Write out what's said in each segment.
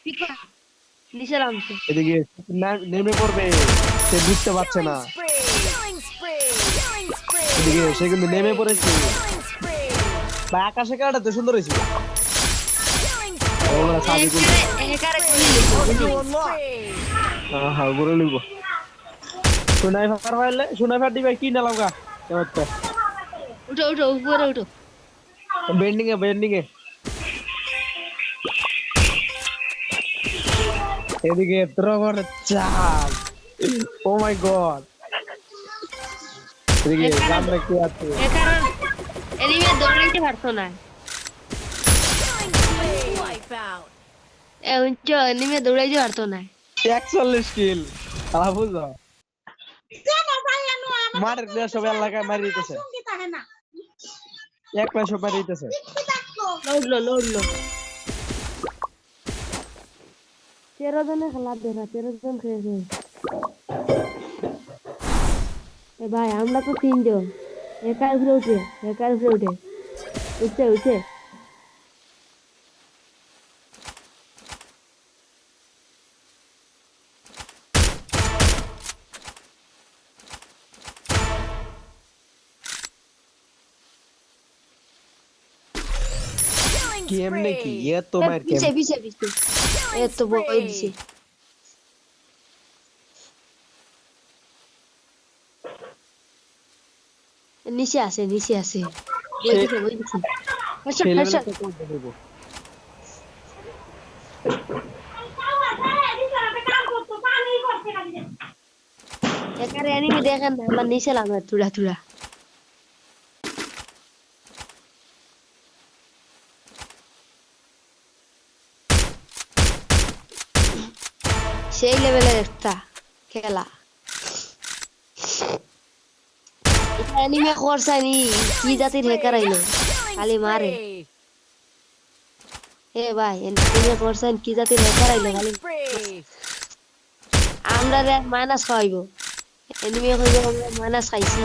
কি কর নিচে নামছে। এদিকে নেমে পড়বে, সে বুঝতে পারছে না। এদিকে সে কিন্তু নেমে পড়েছে। ভাই আকাশে কাটা তো সুন্দর হয়েছে। ওরা সাবি কোন একারে গুলি লিখো গুলি। হ্যাঁ হ্যাঁ বলে নিব। সোনাইফার দিবে কি না লাগা এবার তো উঠো উঠো উপরে উঠো। বেন্ডিং এ এদিকে দ্রবণ চাল। ও মাই গড, এদিকে একারে সামনে কি আছে? একারে এনিমে দৌড়াইতে পারতো না। উঞ্চ এনিমে দৌড়াইতে পারতো না। 41 কিল তারা বুঝো মারের প্লেয়ার সব এলাকায় মারি দিতেছে, এক পাশে মারি দিতেছে। লড়লো 13 জনে খেলা দেখা 13 জন খেয়েছে। এ ভাই আমরা তো 3 জন। একার উপরে উঠে উঠছে। কেমনে কি এত মার কেম পিছে এ তো বই দিছে। নিচে আছে সে বই দিছে। সেই লেভেলে হেডশট তো কোন দেব। একারে এনিমি দেখেন না আমরা নিচে নামে তুড়া সেই লেভেলের একটা খেলা। এটা এনিমে করছানি কি জাতির হ্যাকার আইলো খালি মারে। এ ভাই এনিমে করছেন কি জাতির হ্যাকার আইলো খালি আমরা রে মাইনাস খাইবো। এনিমে কইব আমরা মাইনাস খাইছি।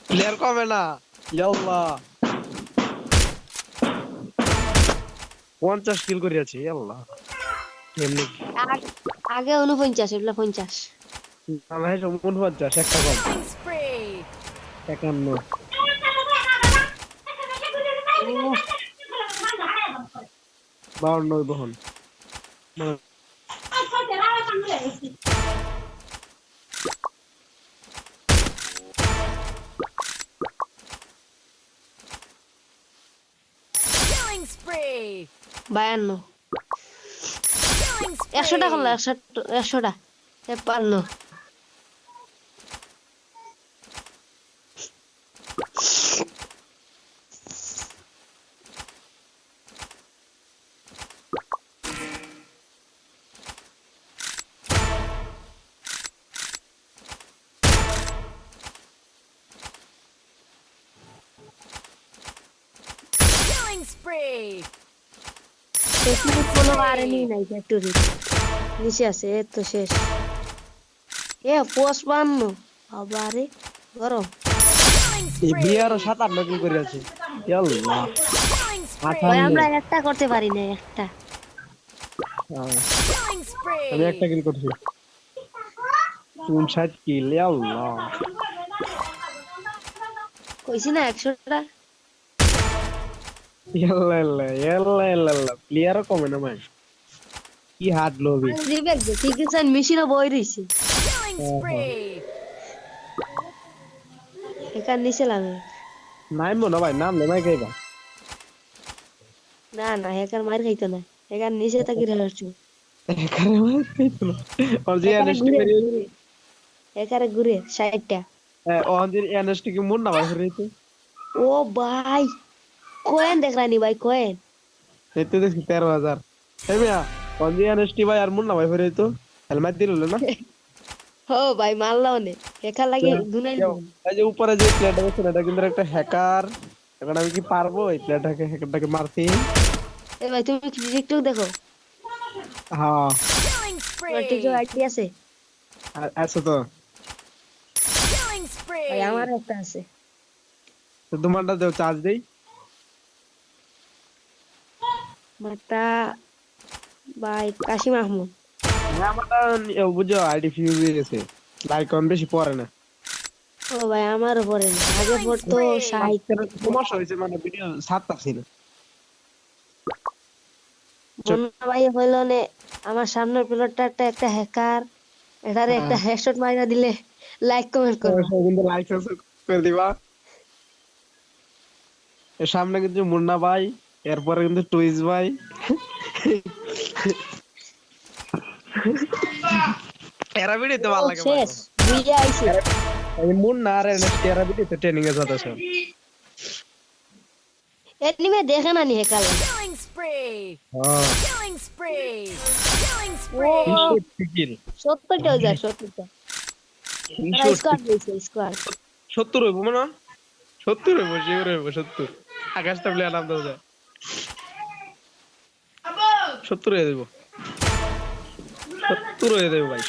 প্লেয়ার কমে না, ইয়াল্লাহ 50 কিল করিয়াছি আল্লাহ। কেমনে কি আগ- আগে 49 এগুলা 50। আমার হেসে 49 একটা কম 51। ও 52 বহন52 100টা করলো 100টা 53। ফ্যাক্টরি কোনো আরেনি নাই ফ্যাক্টরি নিচে আছে এ তো শেষ। এ পোস্ট বান্ন আবারে গরম। এই বিয়ারও 57 কিল করিয়াছি ইয়াল্লাহ ভাই 58। আমরা একটা করতে পারি না একটা। হ্যাঁ, আমি একটা কিল করছি 59 কিল ইয়াল্লাহ। কইছি না 100টা। ইয়াল্লাহ প্লেয়ারও কমে না ভাই, কি হার্ড লবি। রিবেক দে ঠিক আছে মেশিনও বই রইছে। হ্যাঁ হ্যাঁ এখান নিচে লাগে। নাইমো না ভাই, নামলে ভাই খাইবা। না এখান মার খাইতো না। এখান নিচে তাকি রহস্য। এখানে ভাই খাইতো না। আর যে এখানে এনএসটি ঘুরে বেরিয়ে ঘুরে এখানে ঘুরে 60টা। ওহান এনএসটি কি মুন না ভাই ফেরাইতো। ও ভাই কোয়েন দেখ রানি ভাই কোয়েন। এতে দেখছি 13,000। এই মিয়া ওহান যে এনএসটি ভাই আর মুন না ভাই ফেরাইতো, হেলমেট দিল না। ও ভাই মারলাও নে এখান লাগে দুনাই। এই যে উপরে যে প্লেয়ারটা দেখছেন এটা কিন্তু একটা হ্যাকার। এখন আমি কি পারবো এই প্লেয়ারটাকে, হ্যাকারটাকে মারতে? এ ভাই তুমি কি টিকটক দেখো? হ্যাঁ তোমার টিকটক আইডি আছে? আছে তো। ভাই আমার একটা আছে। তো তোমারটা দেও চার্জ দেই। মাতা ভাই কাশিম আহমদ। আমারটা বুঝো আইডি ফিউজ হয়ে গেছে, লাইক কম বেশি পড়ে না। ও ভাই আমারও পড়ে না, আগে পড়তো 60। সমস্যা হয়েছে, মানে ভিডিও ছাড়তাছি না। মুন্না ভাই হইল নে আমার সামনের প্লেয়ারটা একটা হ্যাকার, এটারে একটা হেডশট মাইরা দিলে লাইক কমেন্ট করবা। কিন্তু লাইসেন্স করে দিবা। এর সামনে কিন্তু মুন্না ভাই, এরপরে কিন্তু টুইস ভাই। এরা ভিডিওতে ভালো ও লাগে ভাই। শেষ, বুইয়া আইছে। এই মুন্না আর এনএসটি এরা ভিডিওতে ট্রেনিং এ যাচ্ছে। এনিমে দেখে না নি হ্যাকার লাগে। Killing spree! হ্যাঁ Killing spree! Killing ও spree! 60 কিল, 70টা যায় 70টা। তারা স্কোয়াড দিয়েছে স্কোয়াড। 70 হইব মানে 70 হইব, শিওর হইব 70। আকাশটা প্লেয়ার নাম দাও যায় 70 হয়ে দেব, 70 হয়ে দেব ভাই।